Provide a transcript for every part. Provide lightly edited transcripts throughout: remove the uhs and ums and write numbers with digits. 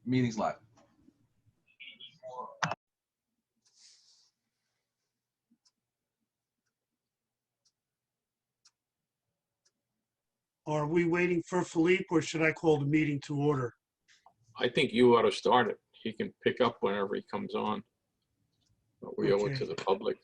Meeting's live. Are we waiting for Philippe, or should I call the meeting to order? I think you ought to start it. He can pick up whenever he comes on. But we owe it to the public.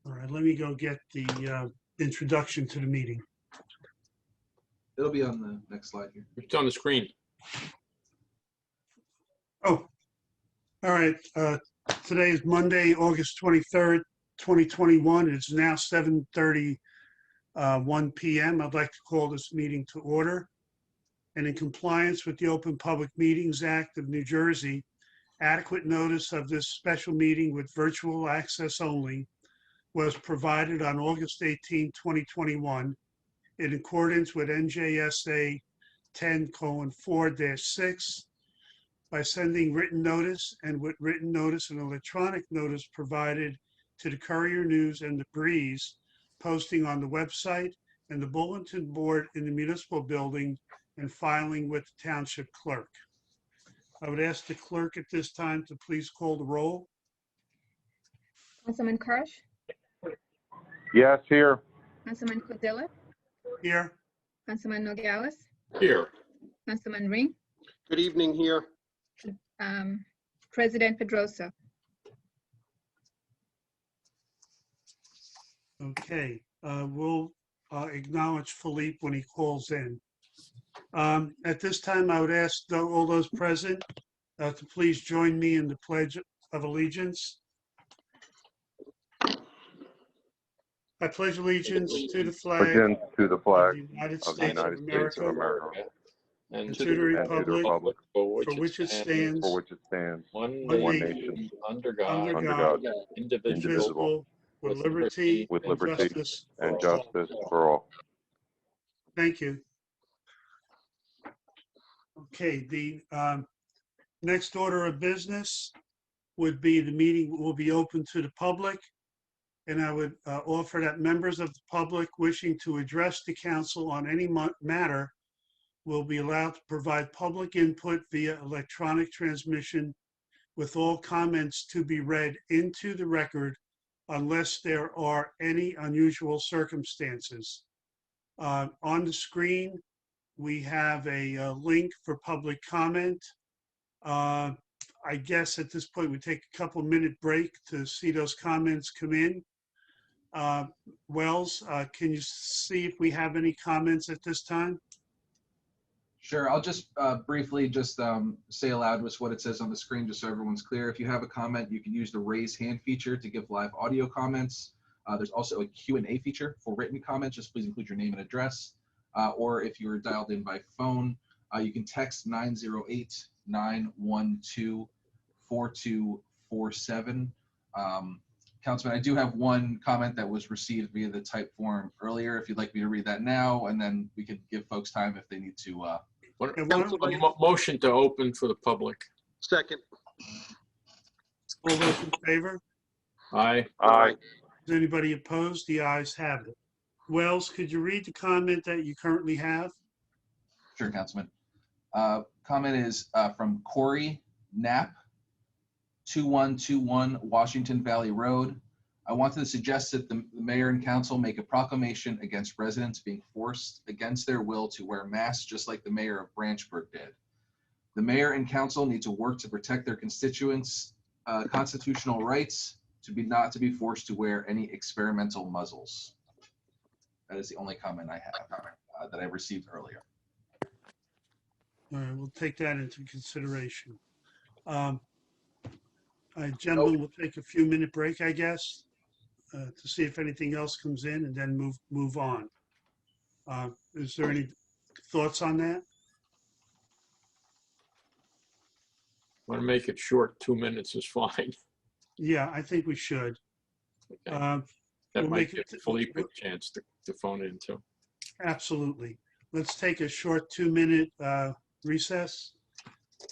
All right, let me go get the introduction to the meeting. It'll be on the next slide here. It's on the screen. Oh, all right. Today is Monday, August 23rd, 2021. It's now 7:31 p.m. I'd like to call this meeting to order. And in compliance with the Open Public Meetings Act of New Jersey, adequate notice of this special meeting with virtual access only was provided on August 18, 2021, in accordance with NJSA 10:4-6, by sending written notice, and with written notice and electronic notice provided to the Courier News and the Breeze, posting on the website and the bulletin board in the municipal building, and filing with the township clerk. I would ask the clerk at this time to please call the roll. Councilman Kirsch, Yes, here. Councilman Cordilla, Here. Councilman Nogales, Here. Councilman Ring, Good evening here. President Pedrosa. Okay, we'll acknowledge Philippe when he calls in. At this time, I would ask all those present to please join me in the Pledge of Allegiance. I pledge allegiance to the flag Allegiance to the of flag the United of the States of United States of America, America, And to the republic for for which it stands, for which it stands, one one nation, under under God, God, indivisible, indivisible, with liberty with and liberty justice and for all. justice for all. Thank you. Okay, the next order of business would be the meeting will be open to the public. And I would offer that members of the public wishing to address the council on any matter will be allowed to provide public input via electronic transmission, with all comments to be read into the record unless there are any unusual circumstances. On the screen, we have a link for public comment. I guess at this point, we take a couple-minute break to see those comments come in. Wells, can you see if we have any comments at this time? Sure, I'll just briefly just say aloud what it says on the screen, just so everyone's clear. If you have a comment, you can use the raise hand feature to give live audio comments. There's also a Q&A feature for written comments. Just please include your name and address. Or if you're dialed in by phone, you can text 908-912-4247. Councilman, I do have one comment that was received via the type form earlier. If you'd like me to read that now, and then we could give folks time if they need to. A motion to open for the public. Second. All those in favor? Aye. Aye. Is anybody opposed? The ayes have it. Wells, could you read the comment that you currently have? Sure, Councilman. Comment is from Corey Knapp, 2121 Washington Valley Road. I wanted to suggest that the mayor and council make a proclamation against residents being forced against their will to wear masks, just like the mayor of Branchburg did. The mayor and council need to work to protect their constituents' constitutional rights not to be forced to wear any experimental muzzles. That is the only comment I have that I received earlier. All right, we'll take that into consideration. Gentlemen, we'll take a few-minute break, I guess, to see if anything else comes in, and then move on. Is there any thoughts on that? Want to make it short, 2 minutes is fine. Yeah, I think we should. Okay. We'll That might make give it- Philippe a chance to phone in too. Absolutely. Let's take a short 2-minute recess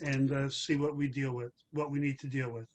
and see what we deal with, what we need to deal with.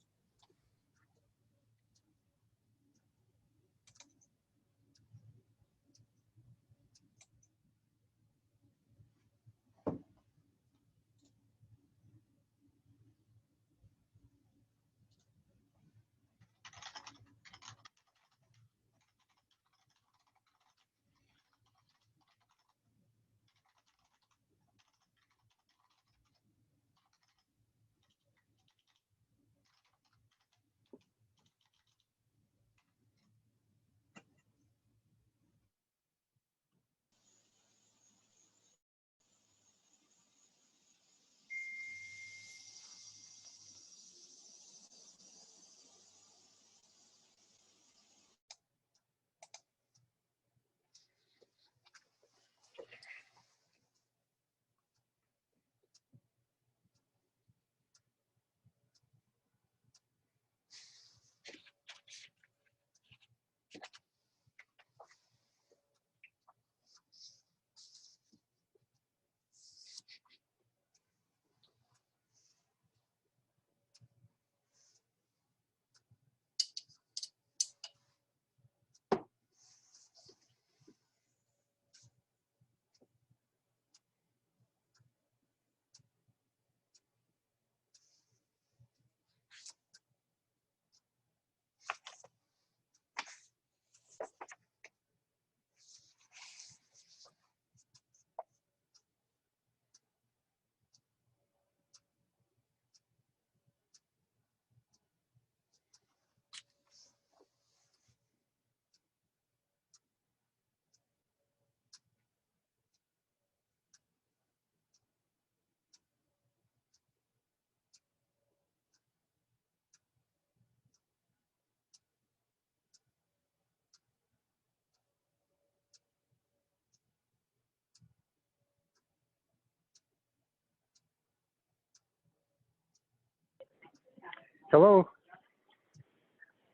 Hello?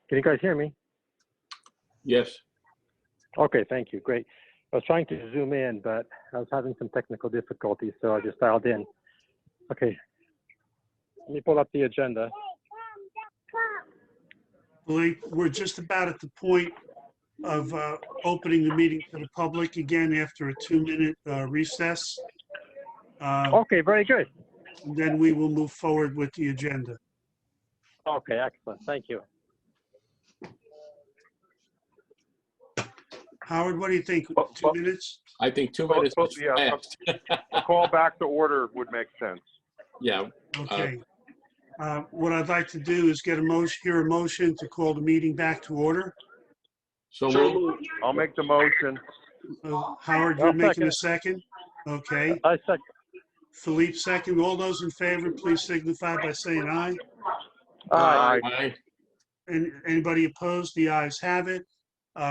Can you guys hear me? Yes. Okay, thank you. Great. I was trying to zoom in, but I was having some technical difficulties, so I just dialed in. Okay. Let me pull up the agenda. Blake, we're just about at the point of opening the meeting to the public again after a 2-minute recess. Okay, very good. And then we will move forward with the agenda. Okay, excellent. Thank you. Howard, what do you think? Well, 2 minutes? I think 2 Well, minutes well, is yeah, fast. A call back to order would make sense. Yeah, Okay. What I'd like to do is hear a motion to call the meeting back to order. so So moved. moved. I'll make the motion. Howard, you're I'll making a second. second? Okay. I second. Philippe, second. All those in favor, please signify by saying aye. Aye. Aye. And anybody opposed? The ayes have it.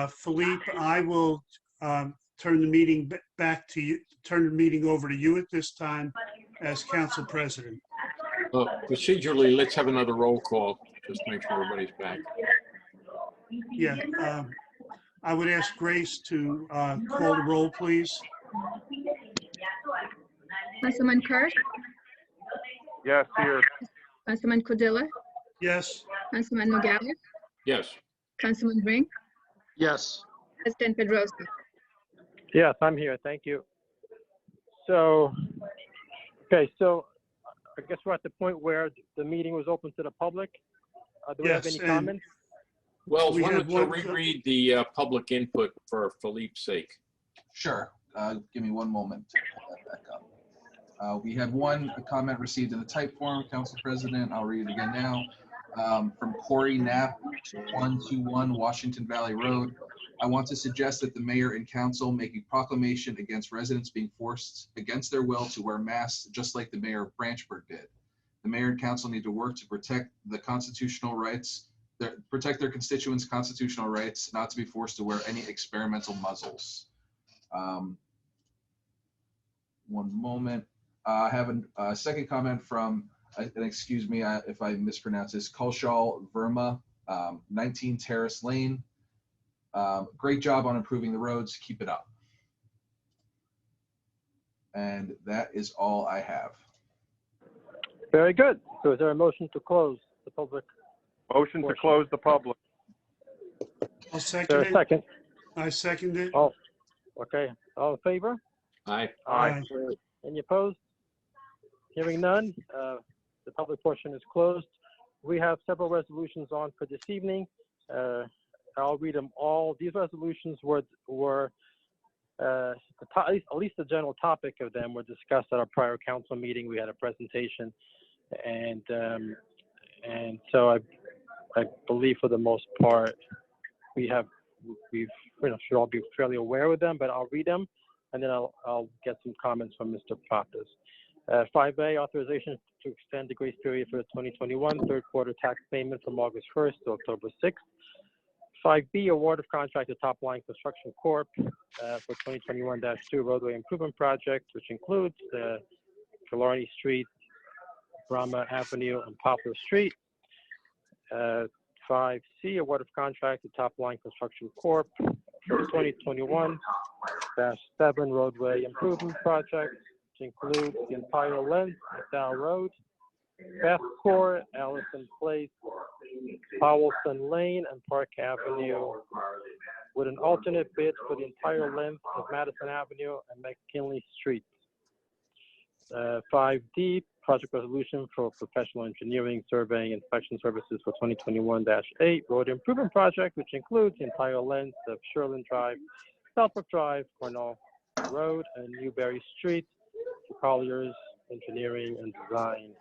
Philippe, I will turn the meeting back to you, turn the meeting over to you at this time as council president. Procedurally, let's have another roll call, just to make sure everybody's back. Yeah, I would ask Grace to call the roll, please. Councilman Kerr, Yes, here. Councilman Cordilla, Yes, Councilman Nogales, Yes. Councilman Ring, Yes. President Pedrosa. Yes, I'm here. Thank you. So, okay, so I guess we're at the point where the meeting was open to the public. Do we have Yes, any and- comments? Well, We why have don't you one- reread the public input for Philippe's sake? Sure. Give me one moment to pull that back up. We have one comment received in the type form, Council President. I'll read it again now. From Corey Knapp, 121 Washington Valley Road. I want to suggest that the mayor and council make a proclamation against residents being forced against their will to wear masks, just like the mayor of Branchburg did. The mayor and council need to work to protect the constitutional rights, protect their constituents' constitutional rights, not to be forced to wear any experimental muzzles. One moment. I have a second comment from, and excuse me if I mispronounce this, Kulshal Verma, 19 Terrace Lane. Great job on improving the roads. Keep it up. And that is all I have. Very good. So is there a motion to close the public? Motion to close the public. I'll Is there second a it. second? I second it. Oh, okay. All in favor? Aye. Aye. Any opposed? Hearing none, the public portion is closed. We have several resolutions on for this evening. I'll read them all. These resolutions were at least the general topic of them were discussed at our prior council meeting. We had a presentation, and so I believe for the most part we've should all be fairly aware of them. But I'll read them, and then I'll get some comments from Mr. Pappas. 5A, authorization to extend the grace period for the 2021 third quarter tax payment from August 1st to October 6th. 5B, award of contract to Top Line Construction Corp. For 2021-2 roadway improvement project, which includes the Killarney Street, Brahma Avenue, and Poplar Street. 5C, award of contract to Top Line Construction Corp. For 2021-7 roadway improvement project, which includes the entire length of Dow Road, Beth Court, Allison Place, Powelson Lane, and Park Avenue, with an alternate bid for the entire length of Madison Avenue and McKinley Street. 5D, project resolution for professional engineering, surveying, inspection services for 2021-8 road improvement project, which includes the entire length of Sherland Drive, Southbrook Drive, Cornell Road, and Newberry Street, to Colliers Engineering and Design.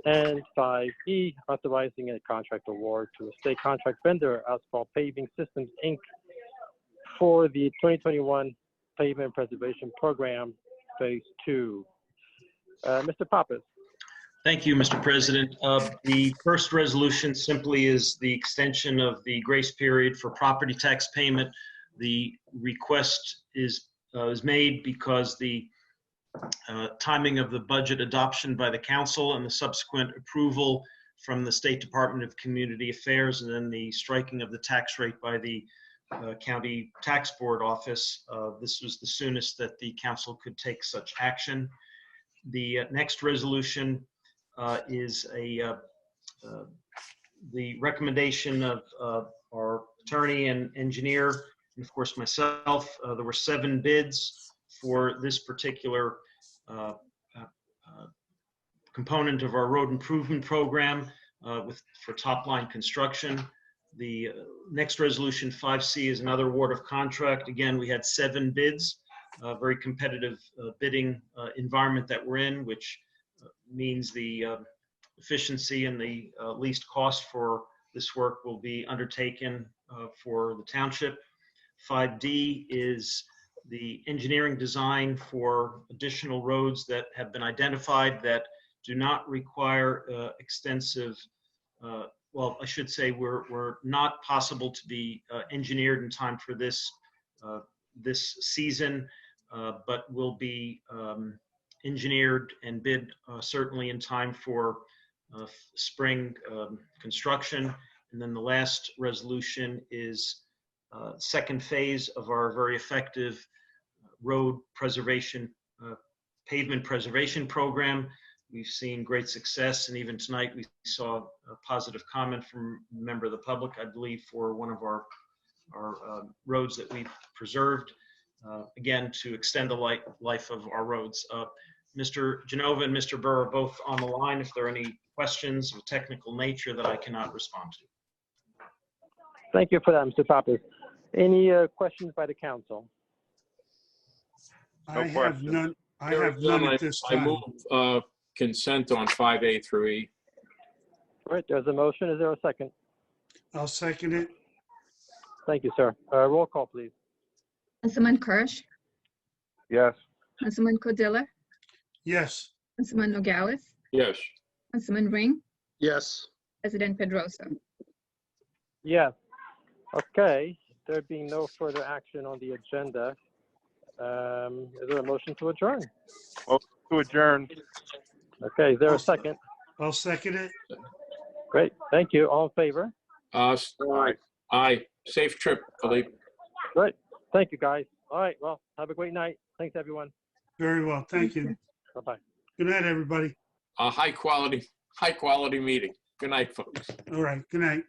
And 5E, authorizing a contract award to a state contract vendor, Asphalt Paving Systems, Inc., for the 2021 Pavement Preservation Program, Phase 2. Mr. Pappas. Thank you, Mr. President. The first resolution simply is the extension of the grace period for property tax payment. The request is made because the timing of the budget adoption by the council and the subsequent approval from the State Department of Community Affairs, and then the striking of the tax rate by the County Tax Board Office. This was the soonest that the council could take such action. The next resolution is the recommendation of our attorney and engineer, and of course myself. There were 7 bids for this particular component of our road improvement program for top line construction. The next resolution, 5C, is another award of contract. Again, we had 7 bids, very competitive bidding environment that we're in, which means the efficiency and the least cost for this work will be undertaken for the township. 5D is the engineering design for additional roads that have been identified that do not require extensive, well, I should say were not possible to be engineered in time for this season, but will be engineered and bid certainly in time for spring construction. And then the last resolution is second phase of our very effective road preservation, pavement preservation program. We've seen great success, and even tonight we saw a positive comment from a member of the public, I believe, for one of our roads that we've preserved, again, to extend the life of our roads. Mr. Genova and Mr. Burr are both on the line if there are any questions of a technical nature that I cannot respond to. Thank you for that, Mr. Pappas. Any questions by the council? I have question. none. I have none at this I time. move consent on 5A through E. All right, there's a motion. Is there a second? I'll second it. Thank you, sir. Roll call, please. Councilman Kirsch, Yes. Councilman Codilla, Yes. Councilman Nogales, Yes. Councilman Ring, Yes. President Pedrosa. Yes. Okay, there being no further action on the agenda, is there a motion to adjourn? To adjourn. Okay, is there a second? I'll second it. Great, thank you. All in favor? Aye. Aye. Safe trip, Philippe. Great, thank you, guys. All right, well, have a great night. Thanks, everyone. Very well. Thank you. Bye-bye. Good night, everybody. A high quality meeting. Good night, folks. All right. Good night.